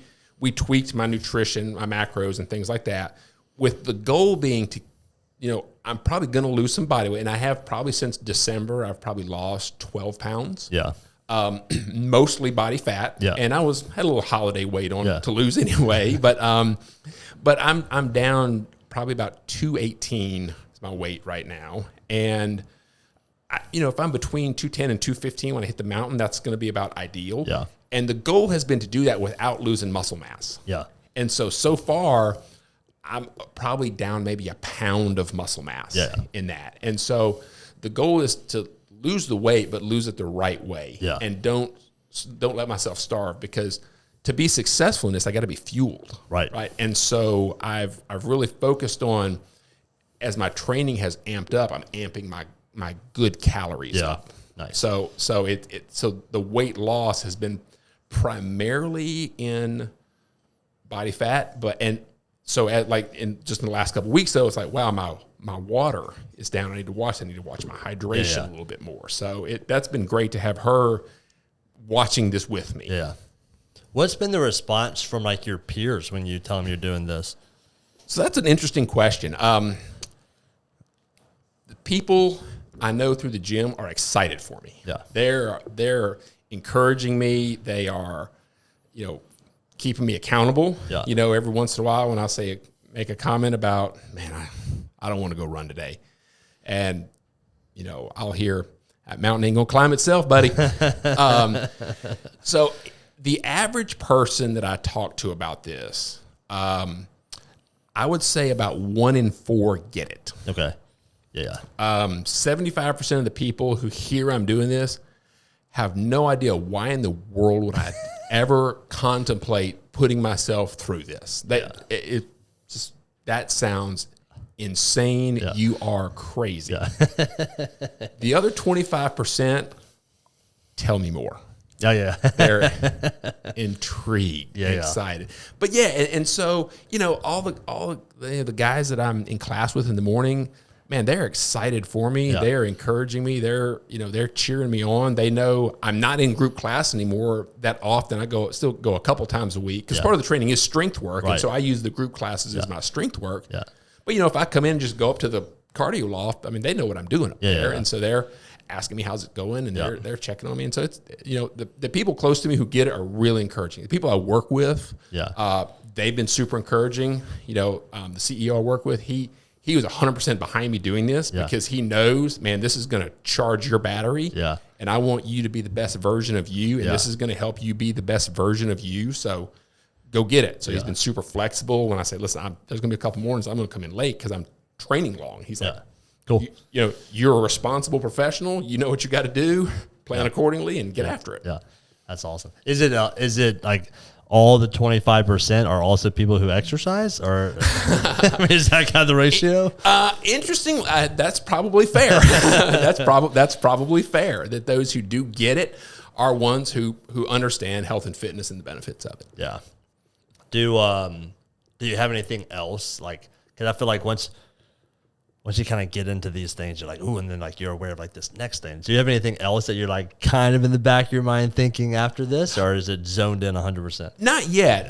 tweaked my nutrition, my macros and things like that, with the goal being to, I'm probably going to lose some body weight. And I have probably since December, I've probably lost 12 pounds. Yeah. Mostly body fat. Yeah. And I had a little holiday weight on Yeah. to lose anyway. But I'm down probably about 218 is my weight right now. And if I'm between 210 and 215 when I hit the mountain, that's going to be about ideal. Yeah. And the goal has been to do that without losing muscle mass. Yeah. And so far, I'm probably down maybe a pound of muscle mass in that. And so the goal is to lose the weight, but lose it the right way. Yeah. And don't let myself starve, because to be successful in this, I got to be fueled. Right. Right. And so I've really focused on, as my training has amped up, I'm amping my good calories up. Nice. So the weight loss has been primarily in body fat, so in the last couple of weeks though, it's like, wow, my water is down. I need to watch my hydration a little bit more. So that's been great to have her watching this with me. Yeah. What's been the response from like your peers when you tell them you're doing this? So that's an interesting question. The people I know through the gym are excited for me. Yeah. They're encouraging me. They are, keeping me accountable. Yeah. Every once in a while when I make a comment about, man, I don't want to go run today. And, I'll hear, that mountain ain't gonna climb itself, buddy. So the average person that I talk to about this, I would say about 1 in 4 get it. Okay. Yeah. 75% of the people who hear I'm doing this have no idea why in the world would I ever contemplate putting myself through this. That sounds insane. Yeah. You are crazy. Yeah. The other 25%, tell me more. Oh, yeah. They're intrigued, Yeah, excited. But and so, all the guys that I'm in class with in the morning, man, they're excited for me. Yeah. They're encouraging me. They're cheering me on. They know I'm not in group class anymore that often. I still go a couple times a week, because part of the training is strength work. Right. And so I use the group classes as my strength work. Yeah. But, if I come in and just go up to the cardio loft, I mean, they know what I'm doing up there. Yeah. And so they're asking me, how's it going? And they're checking on me. And so it's, the people close to me who get it are really encouraging. The people I work with, they've been super encouraging. The CEO I work with, he he was 100% behind me doing this because he knows, man, this is going to charge your battery. Yeah. And I want you to be the best version of you. And this is going to help you be the best version of you. So go get it. So he's been super flexible. When I say, listen, there's going to be a couple mornings I'm going to come in late because I'm training long. He's like, cool. You're a responsible professional. You know what you got to do. Plan accordingly and get after it. Yeah. That's awesome. Is it like all the 25% are also people who exercise, or is that kind of the ratio? Interesting. That's probably fair. That's probably fair that those who do get it are ones who understand health and fitness and the benefits of it. Yeah. Do you have anything else? Like, because I feel like once you kind of get into these things, you're like, ooh, and then like you're aware of like this next thing. Do you have anything else that you're like kind of in the back of your mind thinking after this, or is it zoned in 100%? Not yet.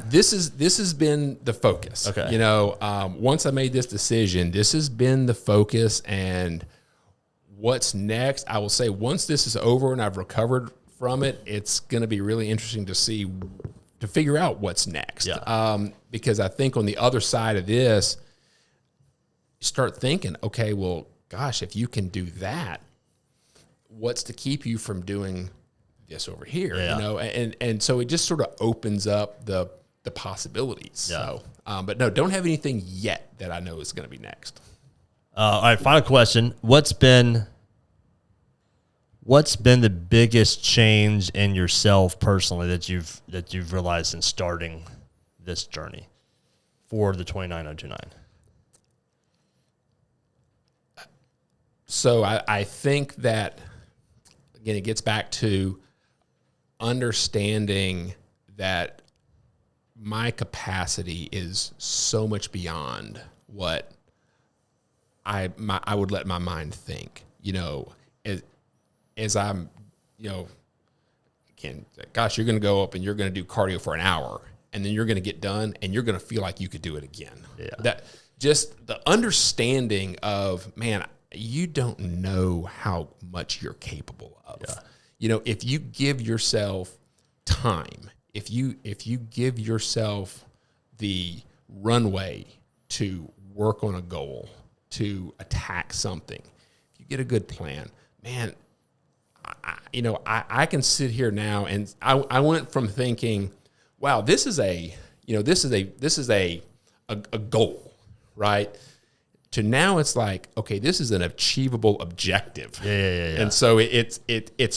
This has been the focus. Okay. Once I made this decision, this has been the focus, and what's next, I will say once this is over and I've recovered from it, it's going to be really interesting to figure out what's next. Yeah. Because I think on the other side of this, start thinking, okay, well, gosh, if you can do that, what's to keep you from doing this over here? And so it just sort of opens up the possibilities. Yeah. So, but no, don't have anything yet that I know is going to be next. All right, final question. What's been the biggest change in yourself personally that you've realized in starting this journey for the 29029? So I think that, again, it gets back to understanding that my capacity is so much beyond what I would let my mind think. As I'm, gosh, you're going to go up and you're going to do cardio for an hour, and then you're going to get done, and you're going to feel like you could do it again. Yeah. That just the understanding of, man, you don't know how much you're capable of. Yeah. If you give yourself time, if you give yourself the runway to work on a goal, to attack something, if you get a good plan, man, I can sit here now and I went from thinking, wow, this is a goal, right? To now it's like, okay, this is an achievable objective. Yeah. And so it's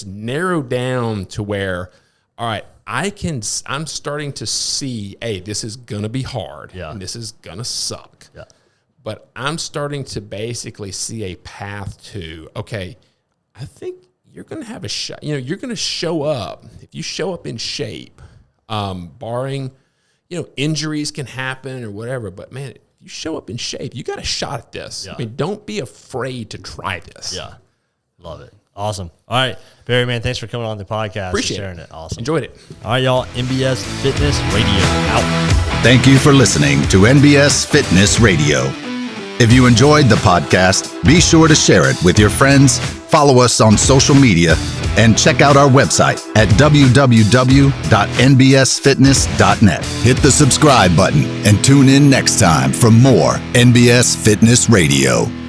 narrowed down to where, all right, I'm starting to see, hey, this is gonna be hard, and this is gonna suck. Yeah. But I'm starting to basically see a path to, okay, I think you're gonna have a shot. You're gonna show up. If you show up in shape, barring, injuries can happen or whatever, but man, you show up in shape, you got a shot at this. Yeah. I mean, don't be afraid to try this. Yeah. Love it. Awesome. All right, Barry, man, thanks for coming on the podcast and sharing it. Awesome. Enjoyed it. All right, y'all. NBS Fitness Radio out. Thank you for listening to NBS Fitness Radio. If you enjoyed the podcast, be sure to share it with your friends, follow us on social media, and check out our website at www.nbsfitness.net. Hit the subscribe button and tune in next time for more NBS Fitness Radio.